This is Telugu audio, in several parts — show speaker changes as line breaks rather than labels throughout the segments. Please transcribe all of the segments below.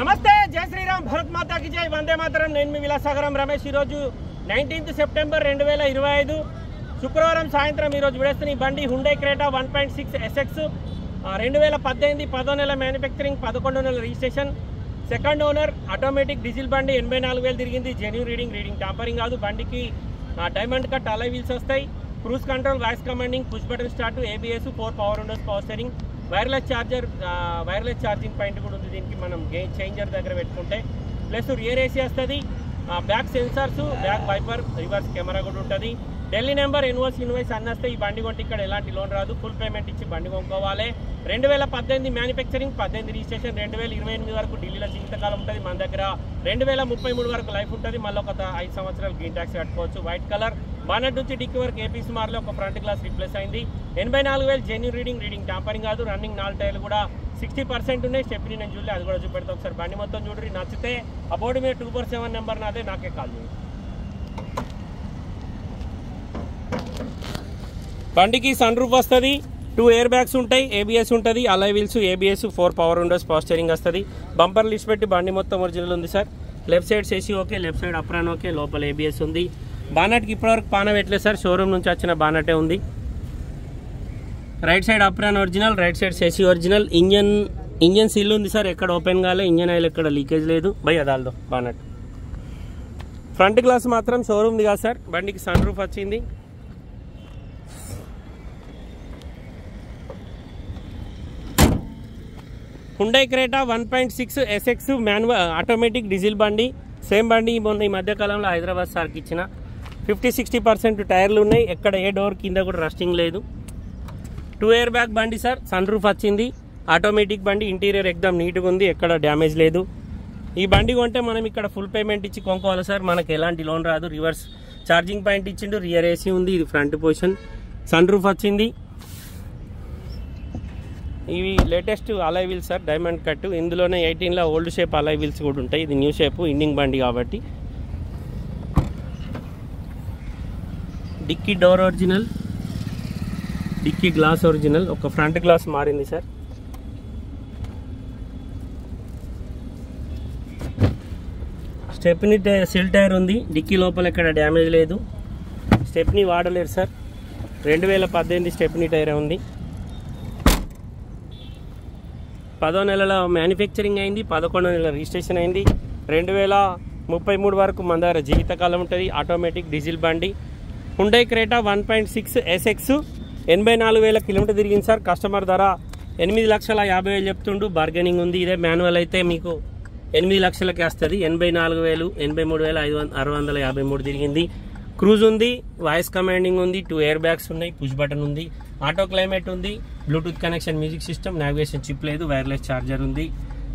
నమస్తే, జై శ్రీరామ్, భరత్ మాతాకి జై, వందే మాతరం. నేను మీ విలాసాగరం రమేష్. ఈరోజు 19 సెప్టెంబర్ 2025 శుక్రవారం సాయంత్రం ఈరోజు విడేస్తున్న ఈ బండి హుండై క్రేటా 1.6 SX 2018 10వ నెల మ్యానుఫ్యాక్చరింగ్, 11వ నెల registration, second owner, automatic diesel బండి. 84,000 తిరిగింది. జెన్యూన్ రీడింగ్ టాంపరింగ్ కాదు. బండికి డైమండ్ కట్ అలై వీల్స్ వస్తాయి. Cruise control, voice commanding, push button start, ABS, 4 power windows, power steering, wireless charging point కూడా ఉంది. దీనికి మనం చేంజర్ దగ్గర పెట్టుకుంటే ప్లస్ రియర్ ఏసీ వస్తుంది, back sensors, back wiper, reverse camera కూడా ఉంటుంది. ఢిల్లీ నెంబర్, ఇన్వాయిస్ అన్నీ వస్తాయి. ఈ బండి కొంటే ఇక్కడ ఎలాంటి లోన్ రాదు. ఫుల్ పేమెంట్ ఇచ్చి బండి కొనుక్కోవాలి. 2018 మ్యానుఫ్యాక్చరింగ్, 18 రిజిస్ట్రేషన్, 2028 వరకు ఢిల్లీలో జీవితకాలం ఉంటుంది. మన దగ్గర 2033 వరకు లైఫ్ ఉంటుంది. మళ్ళీ ఒక 5 సంవత్సరాలు గ్రీన్ ట్యాక్స్ కట్టుకోవచ్చు. వైట్ కలర్ బానెట్ నుంచి డిక్కీ వరకు ఏపీసీ మార్లో ఒక ఫ్రంట్ గ్లాస్ రీప్లేస్ అయింది. 84,000 జెన్యూన్ రీడింగ్ టాంపరింగ్ కాదు. రన్నింగ్ 4 టైర్లు కూడా 60% ఉన్నాయి. స్టెప్ని నేను చూడలే, అది కూడా చూపెడతా. ఒకసారి బండి మొత్తం చూడండి. నచ్చితే అబౌట్ మీద 247 నెంబర్ నాదే, నాకే కాల్ చేయండి. బండికి సన్ రూఫ్ వస్తుంది, 2 ఎయిర్ బ్యాగ్స్ ఉంటాయి, ABS ఉంటుంది, అలై wheels, ABS, 4 power windows, power steering వస్తుంది. బంపర్ లిస్ట్ పెట్టి బండి మొత్తం ఒరిజినల్ ఉంది sir. Left side సేసీ okay, left side apron okay, లోపల ABS ఉంది. బానెట్కి ఇప్పటివరకు పాన పెట్టలేదు సార్, షోరూమ్ నుంచి వచ్చిన బానెటే ఉంది. Right side apron original, right side సేసీ ఒరిజినల్. ఇంజన్ సీల్ ఉంది సార్, ఎక్కడ ఓపెన్ కాలే. ఇంజన్ ఆయిల్ ఎక్కడ లీకేజ్ లేదు. భయ్ అదాల్దో బానెట్. ఫ్రంట్ గ్లాస్ మాత్రం షోరూమ్ది కాదు సార్. బండికి సన్ రూఫ్ వచ్చింది. Hyundai Creta 1.6 SX automatic diesel బండి. సేమ్ బండి మొన్న ఈ మధ్యకాలంలో హైదరాబాద్ సార్కి ఇచ్చిన. 50-60% టైర్లు ఉన్నాయి. ఎక్కడ ఏ డోర్ కింద కూడా రస్టింగ్ లేదు. 2 ఎయిర్ బ్యాగ్ బండి సార్, సన్ రూఫ్ వచ్చింది. ఆటోమేటిక్ బండి, ఇంటీరియర్ ఎక్దమ్ నీట్గా ఉంది, ఎక్కడ డ్యామేజ్ లేదు. ఈ బండి కొంటే మనం ఇక్కడ ఫుల్ పేమెంట్ ఇచ్చి కొనుక్కోవాలి సార్. మనకి ఎలాంటి లోన్ రాదు. రివర్స్ ఛార్జింగ్ పాయింట్ ఇచ్చిండు, రియర్ ఏసీ ఉంది, ఇది ఫ్రంట్ పొజిషన్, సన్ రూఫ్ వచ్చింది. ఇవి latest alloy wheels sir, diamond cut. ఇందులోనే 18లో ఓల్డ్ షేప్ అలై వీల్స్ కూడా ఉంటాయి. ఇది న్యూ షేప్, ఇండింగ్ బండి కాబట్టి. Dickey door original, dickey glass original, ఒక ఫ్రంట్ గ్లాస్ మారింది సార్. స్టెప్నీ సిల్ టైర్ ఉంది. డిక్కీ లోపల ఎక్కడ డ్యామేజ్ లేదు. స్టెప్నీ వాడలేరు సార్. 2018 స్టెప్నీ టైర్ ఉంది. 10వ నెలలో మ్యానుఫ్యాక్చరింగ్ అయింది, 11వ నెల రిజిస్ట్రేషన్ అయింది. 2033 వరకు మన దగ్గర జీవితకాలం ఉంటుంది. ఆటోమేటిక్ డీజిల్ బండి. హుండై క్రేటా 1.6 SX 84,000 కిలోమీటర్ తిరిగింది సార్. కస్టమర్ ధర 8,50,000 చెప్తుండు. బార్గెనింగ్ ఉంది. ఇదే మాన్యువల్ అయితే మీకు 8 లక్షలకి వస్తుంది. 84,000, 83,653 తిరిగింది. క్రూజ్ ఉంది, వాయిస్ కమాండింగ్ ఉంది, 2 ఎయిర్ బ్యాగ్స్ ఉన్నాయి, పుష్ బటన్ ఉంది, ఆటో క్లైమేట్ ఉంది, Bluetooth connection, music system, navigation chip లేదు, వైర్లెస్ ఛార్జర్ ఉంది.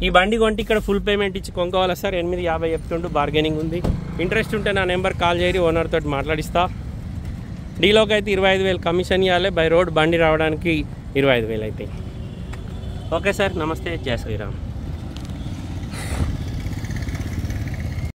ఈ బండి కొంటే ఇక్కడ ఫుల్ పేమెంట్ ఇచ్చి కొనుక్కోవాలి సార్. 8,50,000 చెప్తుండు. బార్గెనింగ్ ఉంది. ఇంట్రెస్ట్ ఉంటే నా నెంబర్ కాల్ చేయరి, ఓనర్ తోటి మాట్లాడిస్తా. డీలోకి అయితే 25,000 కమిషన్ ఇవ్వాలి. బై రోడ్ బండి రావడానికి 25,000 అవుతాయి. ఓకే సార్, నమస్తే, జై శ్రీరామ్.